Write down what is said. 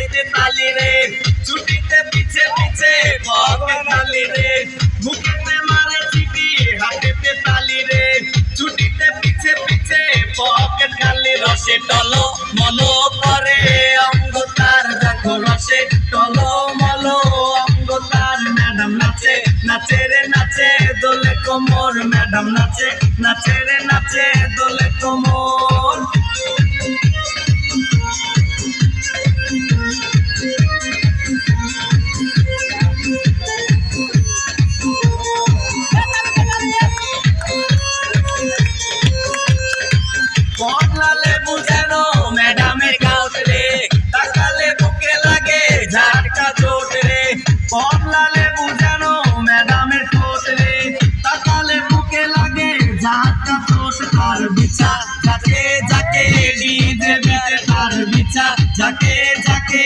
হাতেতে তালি রে ছুটিতে পিছে পিছে পকেট খালি রে মুখেতে মারে চিঠি হাতেতে তালি রে ছুটিতে পিছে পিছে পকেট খালি রসে টলো মলো করে অঙ্গ তার দেখো রসে টলো মলো অঙ্গ তার ম্যাডাম নাচে নাচে রে নাচে দোলে কোমর ম্যাডাম নাচে নাচে রে নাচে দোলে কোমর কমলা লেবু যেন ম্যাডামের গাউট রে তাকালে বুকে লাগে ঝাটকা চোট রে কমলা লেবু যেন ম্যাডামের ঠোঁট রে তাকালে বুকে লাগে ঝাটকা চোট তার বিচা যাকে যাকে ডিজে বিটে তার বিচা যাকে যাকে